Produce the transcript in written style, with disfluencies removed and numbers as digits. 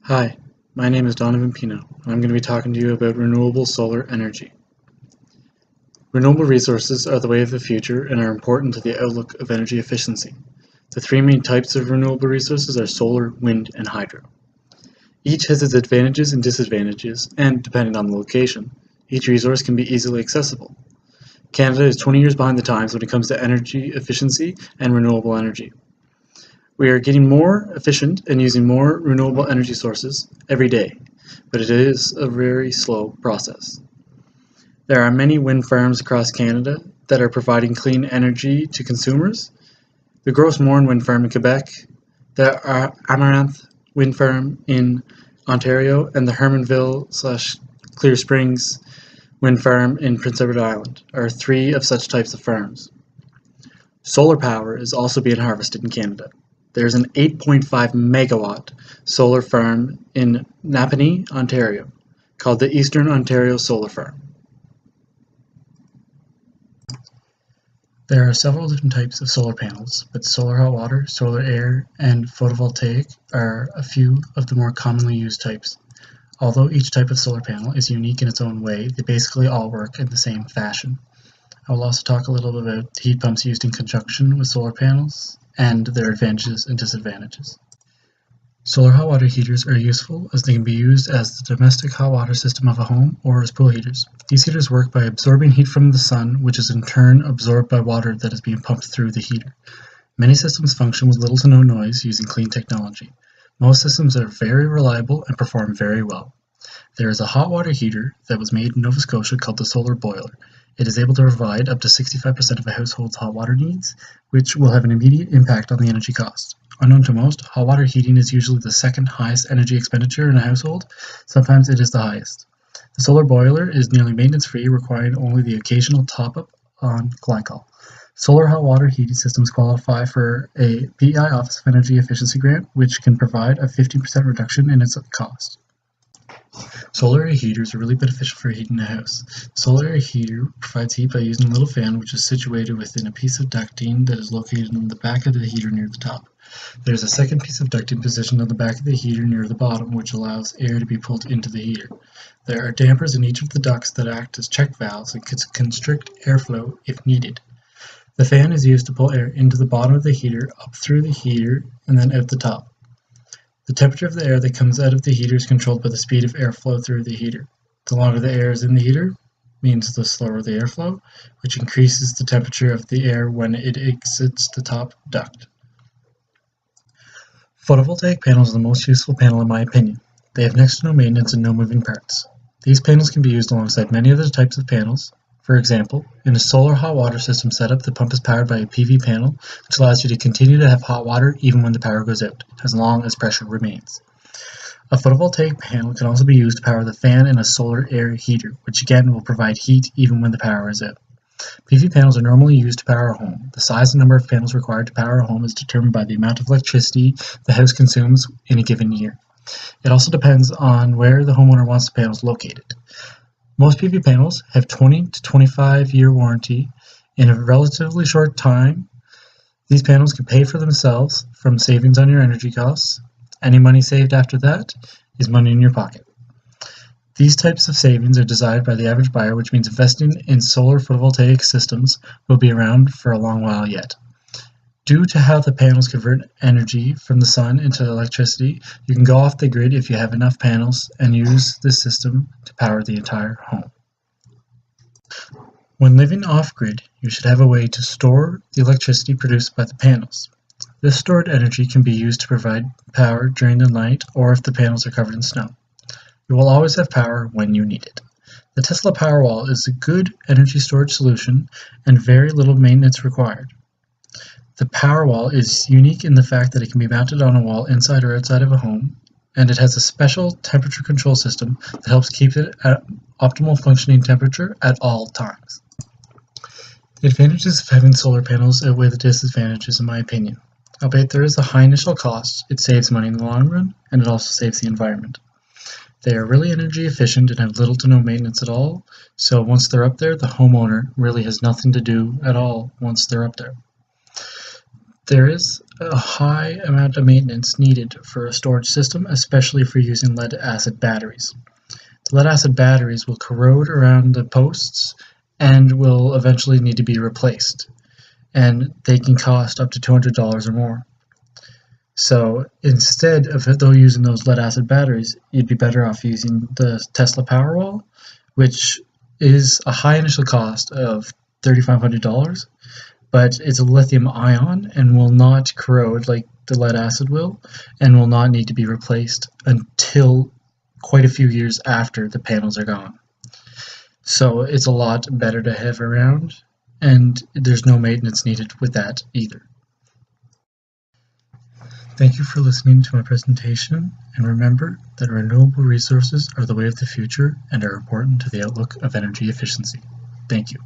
Hi, my name is Donovan Pino, and I'm going to be talking to you about renewable solar energy. Renewable resources are the way of the future and are important to the outlook of energy efficiency. The three main types of renewable resources are solar, wind, and hydro. Each has its advantages and disadvantages, and depending on the location, each resource can be easily accessible. Canada is 20 years behind the times when it comes to energy efficiency and renewable energy. We are getting more efficient and using more renewable energy sources every day, but it is a very slow process. There are many wind farms across Canada that are providing clean energy to consumers. The Gros Morne Wind Farm in Quebec, the Amaranth Wind Farm in Ontario, and the Hermanville/Clear Springs Wind Farm in Prince Edward Island are three of such types of farms. Solar power is also being harvested in Canada. There's an 8.5 megawatt solar farm in Napanee, Ontario, called the Eastern Ontario Solar Farm. There are several different types of solar panels, but solar hot water, solar air, and photovoltaic are a few of the more commonly used types. Although each type of solar panel is unique in its own way, they basically all work in the same fashion. I will also talk a little bit about heat pumps used in conjunction with solar panels and their advantages and disadvantages. Solar hot water heaters are useful as they can be used as the domestic hot water system of a home or as pool heaters. These heaters work by absorbing heat from the sun, which is in turn absorbed by water that is being pumped through the heater. Many systems function with little to no noise using clean technology. Most systems are very reliable and perform very well. There is a hot water heater that was made in Nova Scotia called the solar boiler. It is able to provide up to 65% of a household's hot water needs, which will have an immediate impact on the energy cost. Unknown to most, hot water heating is usually the second highest energy expenditure in a household. Sometimes it is the highest. The solar boiler is nearly maintenance-free, requiring only the occasional top-up on glycol. Solar hot water heating systems qualify for a PEI Office of Energy Efficiency grant, which can provide a 15% reduction in its cost. Solar air heaters are really beneficial for heating a house. The solar air heater provides heat by using a little fan which is situated within a piece of ducting that is located in the back of the heater near the top. There is a second piece of ducting positioned on the back of the heater near the bottom, which allows air to be pulled into the heater. There are dampers in each of the ducts that act as check valves and constrict airflow if needed. The fan is used to pull air into the bottom of the heater, up through the heater, and then out the top. The temperature of the air that comes out of the heater is controlled by the speed of airflow through the heater. The longer the air is in the heater means the slower the airflow, which increases the temperature of the air when it exits the top duct. Photovoltaic panels are the most useful panel in my opinion. They have next to no maintenance and no moving parts. These panels can be used alongside many other types of panels. For example, in a solar hot water system setup, the pump is powered by a PV panel, which allows you to continue to have hot water even when the power goes out, as long as pressure remains. A photovoltaic panel can also be used to power the fan in a solar air heater, which again will provide heat even when the power is out. PV panels are normally used to power a home. The size and number of panels required to power a home is determined by the amount of electricity the house consumes in a given year. It also depends on where the homeowner wants the panels located. Most PV panels have 20 to 25-year warranty. In a relatively short time, these panels can pay for themselves from savings on your energy costs. Any money saved after that is money in your pocket. These types of savings are desired by the average buyer, which means investing in solar photovoltaic systems will be around for a long while yet. Due to how the panels convert energy from the sun into electricity, you can go off the grid if you have enough panels and use this system to power the entire home. When living off-grid, you should have a way to store the electricity produced by the panels. This stored energy can be used to provide power during the night or if the panels are covered in snow. You will always have power when you need it. The Tesla Powerwall is a good energy storage solution and very little maintenance required. The Powerwall is unique in the fact that it can be mounted on a wall inside or outside of a home, and it has a special temperature control system that helps keep it at optimal functioning temperature at all times. The advantages of having solar panels outweigh the disadvantages in my opinion. Albeit there is a high initial cost, it saves money in the long run, and it also saves the environment. They are really energy efficient and have little to no maintenance at all, so once they're up there, the homeowner really has nothing to do at all once they're up there. There is a high amount of maintenance needed for a storage system, especially for using lead-acid batteries. The lead-acid batteries will corrode around the posts and will eventually need to be replaced, and they can cost up to $200 or more. So instead of using those lead-acid batteries, you'd be better off using the Tesla Powerwall, which is a high initial cost of $3,500, but it's a lithium ion and will not corrode like the lead acid will, and will not need to be replaced until quite a few years after the panels are gone. So it's a lot better to have around, and there's no maintenance needed with that either. Thank you for listening to my presentation, and remember that renewable resources are the way of the future and are important to the outlook of energy efficiency. Thank you.